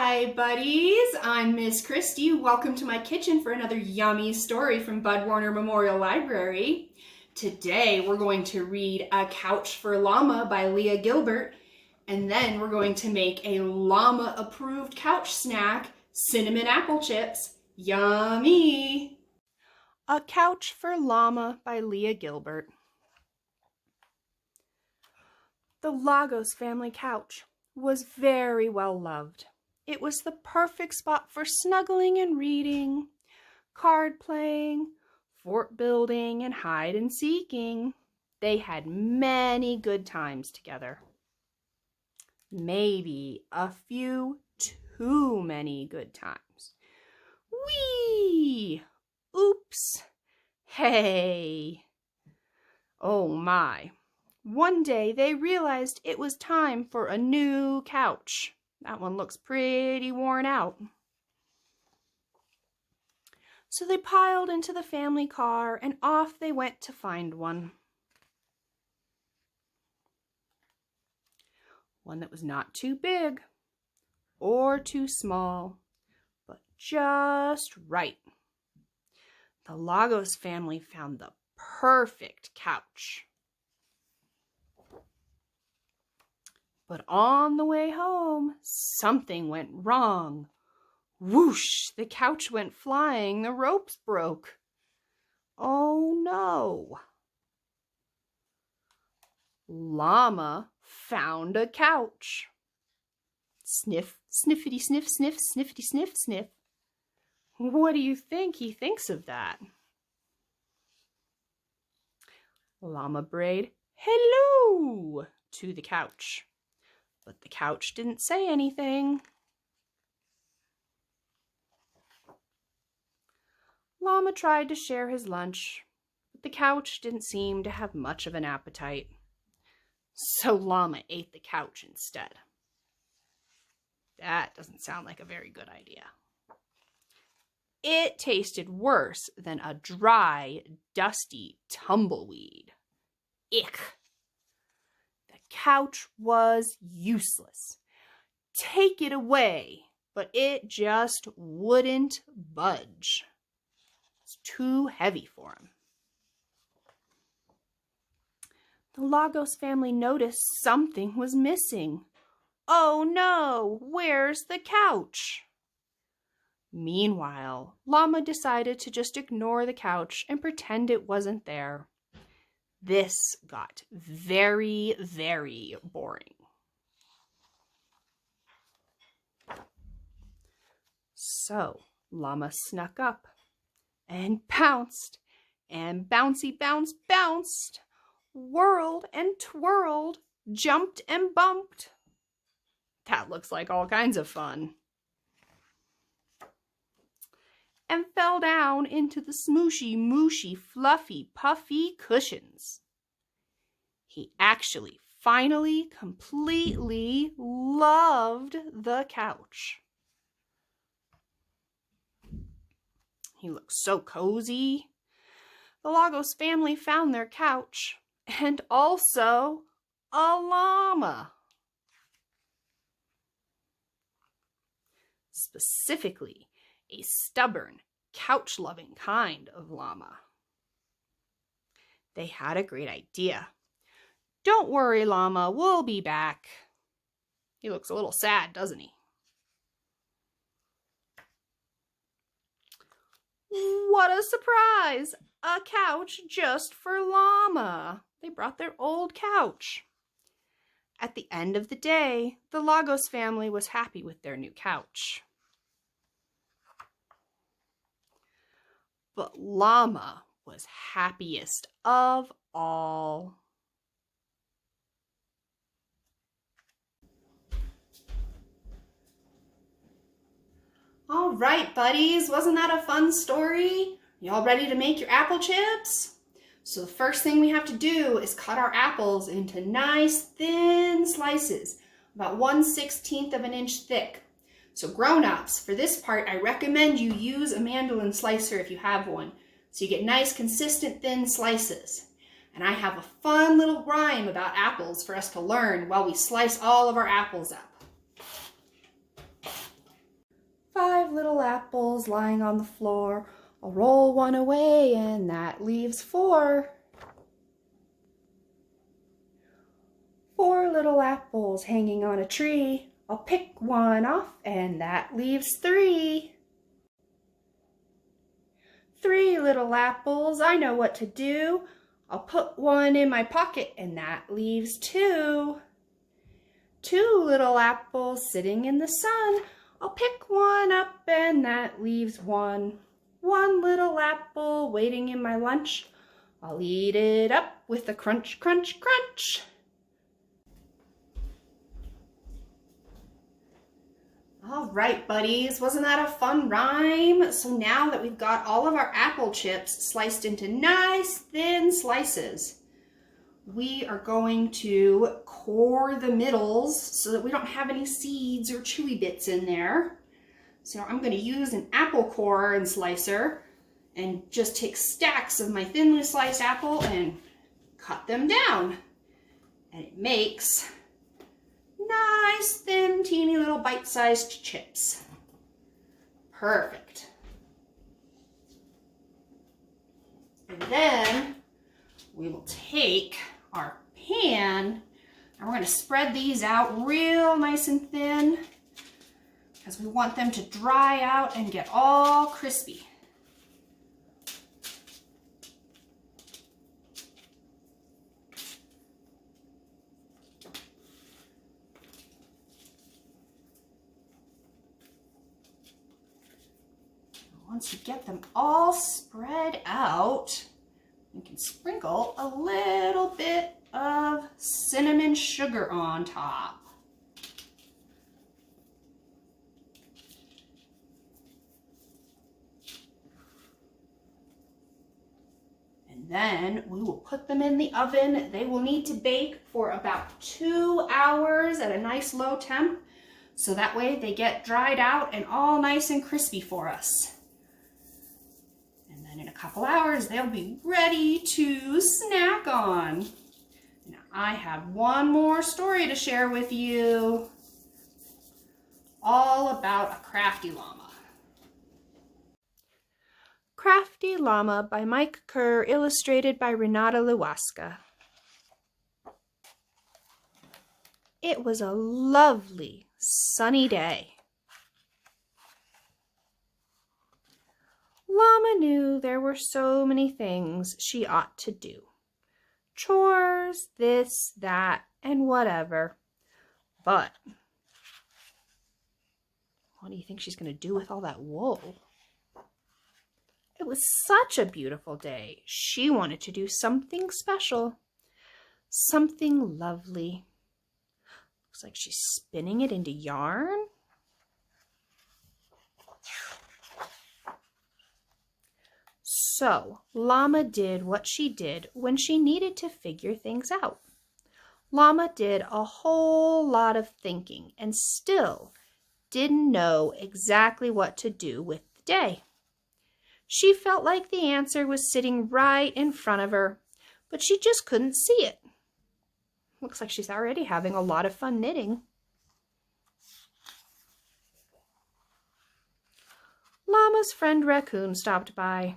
Hi buddies, I'm Miss Christy. Welcome to my kitchen for another yummy story from Bud Warner Memorial Library. Today we're going to read A Couch for Llama by Leah Gilbert, and then we're going to make a llama approved couch snack, cinnamon apple chips. Yummy! A Couch for Llama by Leah Gilbert. The Lagos family couch was very well loved. It was the perfect spot for snuggling and reading, card playing, fort building, and hide and seeking. They had many good times together. Maybe a few too many good times. Whee! Oops! Hey! Oh my! One day they realized it was time for a new couch. That one looks pretty worn out. So they piled into the family car and off they went to find one. One that was not too big or too small, but just right. The Lagos family found the perfect couch. But on the way home, something went wrong. Whoosh! The couch went flying. The ropes broke. Oh no! Llama found a couch. Sniff, sniffity sniff, sniff, sniffity sniff, sniff. What do you think he thinks of that? Llama brayed, "Hello!" to the couch. But the couch didn't say anything. Llama tried to share his lunch, but the couch didn't seem to have much of an appetite. So Llama ate the couch instead. That doesn't sound like a very good idea. It tasted worse than a dry, dusty tumbleweed. Ick! Couch was useless. Take it away, but it just wouldn't budge. It's too heavy for him. The Lagos family noticed something was missing. Oh no, where's the couch? Meanwhile, Llama decided to just ignore the couch and pretend it wasn't there. This got very, very boring. So Llama snuck up and pounced and bouncy bounced, whirled and twirled, jumped and bumped. That looks like all kinds of fun. And fell down into the smooshy, mooshy, fluffy, puffy cushions. He actually, finally, completely loved the couch. He looked so cozy. The Lagos family found their couch and also a llama. Specifically, a stubborn, couch-loving kind of llama. They had a great idea. "Don't worry, Llama, we'll be back." He looks a little sad, doesn't he? What a surprise! A couch just for Llama. They brought their old couch. At the end of the day, the Lagos family was happy with their new couch. But Llama was happiest of all. All right, buddies, wasn't that a fun story? Y'all ready to make your apple chips? So the first thing we have to do is cut our apples into nice thin slices, about 1/16 of an inch thick. So grown-ups, for this part, I recommend you use a mandoline slicer if you have one, so you get nice, consistent, thin slices. And I have a fun little rhyme about apples for us to learn while we slice all of our apples up. little apples lying on the floor. I'll roll one away and that leaves 4. 4 little apples hanging on a tree. I'll pick one off and that leaves 3. 3 little apples, I know what to do. I'll put one in my pocket and that leaves 2. 2 little apples sitting in the sun. I'll pick one up and that leaves 1. 1 little apple waiting in my lunch. I'll eat it up with a crunch, crunch, crunch. All right, buddies, wasn't that a fun rhyme? So now that we've got all of our apple chips sliced into nice thin slices, we are going to core the middles so that we don't have any seeds or chewy bits in there. So I'm going to use an apple corer and slicer and just take stacks of my thinly sliced apple and cut them down. And it makes nice, thin, teeny little bite-sized chips. Perfect. And then we will take our pan and we're going to spread these out real nice and thin because we want them to dry out and get all crispy. Once you get them all spread out, you can sprinkle a little bit of cinnamon sugar on top. And then we will put them in the oven. They will need to bake for about 2 hours at a nice low temp, so that way they get dried out and all nice and crispy for us. In a couple hours, they'll be ready to snack on. Now, I have one more story to share with you, all about a crafty llama. Crafty Llama by Mike Kerr, illustrated by Renata Lewaska. It was a lovely, sunny day. Llama knew there were so many things she ought to do. Chores, this, that, and whatever. But what do you think she's going to do with all that wool? It was such a beautiful day. She wanted to do something special, something lovely. Looks like she's spinning it into yarn. So, Llama did what she did when she needed to figure things out. Llama did a whole lot of thinking and still didn't know exactly what to do with the day. She felt like the answer was sitting right in front of her, but she just couldn't see it. Looks like she's already having a lot of fun knitting. Llama's friend Raccoon stopped by.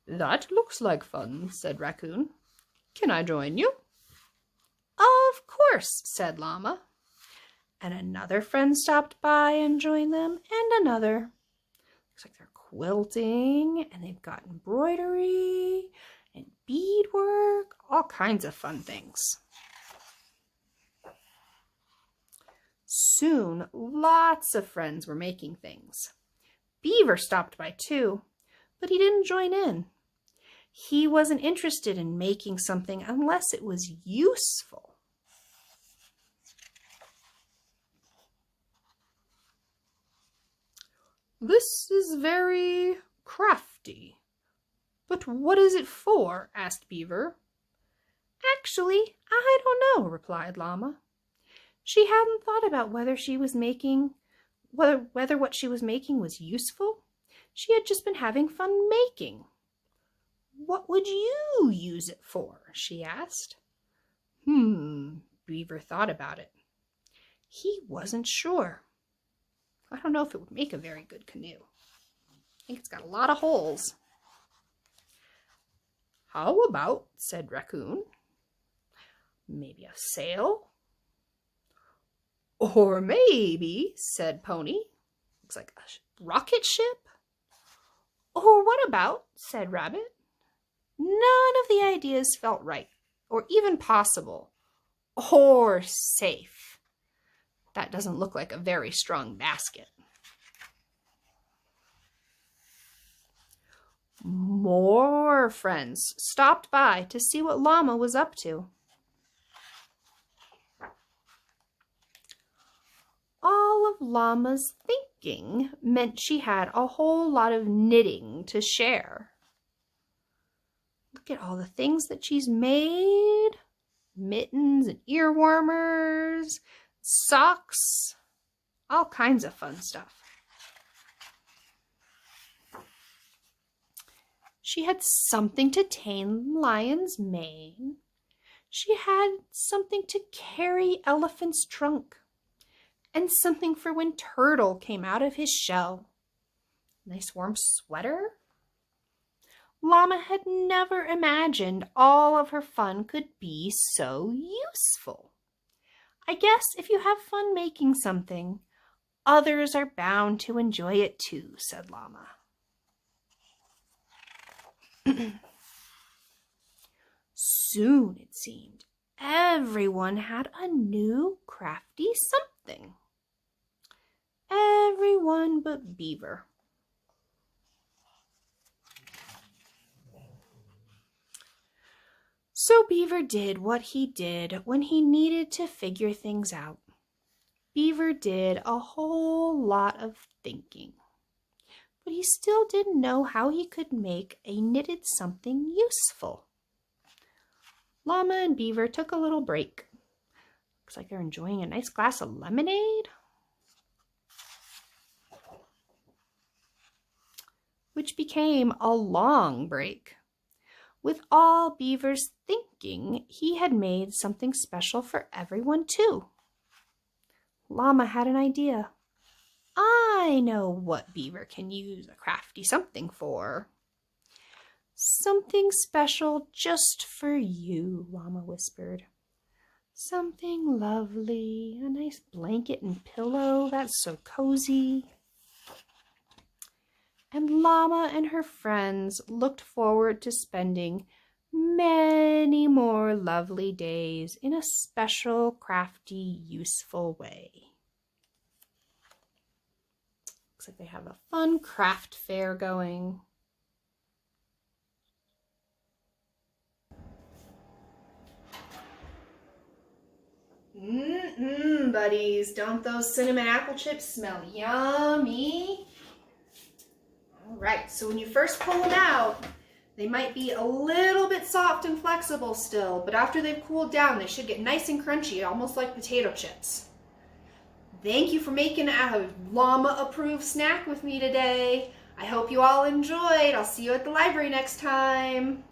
"That looks like fun," said Raccoon. "Can I join you?" "Of course," said Llama. And another friend stopped by and joined them, and another. Looks like they're quilting, and they've got embroidery and beadwork, all kinds of fun things. Soon, lots of friends were making things. Beaver stopped by too, but he didn't join in. He wasn't interested in making something unless it was useful. "This is very crafty. But what is it for?" asked Beaver. "Actually, I don't know," replied Llama. She hadn't thought about whether what she was making was useful. She had just been having fun making. "What would you use it for?" she asked. Beaver thought about it. He wasn't sure. I don't know if it would make a very good canoe. I think it's got a lot of holes. How about, said Raccoon, maybe a sail? Or maybe, said Pony, looks like a rocket ship. Or what about, said Rabbit. None of the ideas felt right, or even possible, or safe. That doesn't look like a very strong basket. More friends stopped by to see what Llama was up to. All of Llama's thinking meant she had a whole lot of knitting to share. Look at all the things that she's made. Mittens and earwarmers, socks, all kinds of fun stuff. She had something to tame Lion's mane. She had something to carry Elephant's trunk. And something for when Turtle came out of his shell. Nice warm sweater. Llama had never imagined all of her fun could be so useful. I guess if you have fun making something, others are bound to enjoy it too, said Llama. Soon, it seemed, everyone had a new crafty something. Everyone but Beaver. So Beaver did what he did when he needed to figure things out. Beaver did a whole lot of thinking, but he still didn't know how he could make a knitted something useful. Llama and Beaver took a little break. Looks like they're enjoying a nice glass of lemonade, which became a long break. With all Beaver's thinking, he had made something special for everyone too. Llama had an idea. I know what Beaver can use a crafty something for. Something special just for you, Llama whispered. Something lovely, a nice blanket and pillow that's so cozy. And Llama and her friends looked forward to spending many more lovely days in a special, crafty, useful way. Looks like they have a fun craft fair going. Buddies, don't those cinnamon apple chips smell yummy? All right, so when you first pull them out, they might be a little bit soft and flexible still, but after they've cooled down, they should get nice and crunchy, almost like potato chips. Thank you for making a llama-approved snack with me today. I hope you all enjoyed. I'll see you at the library next time.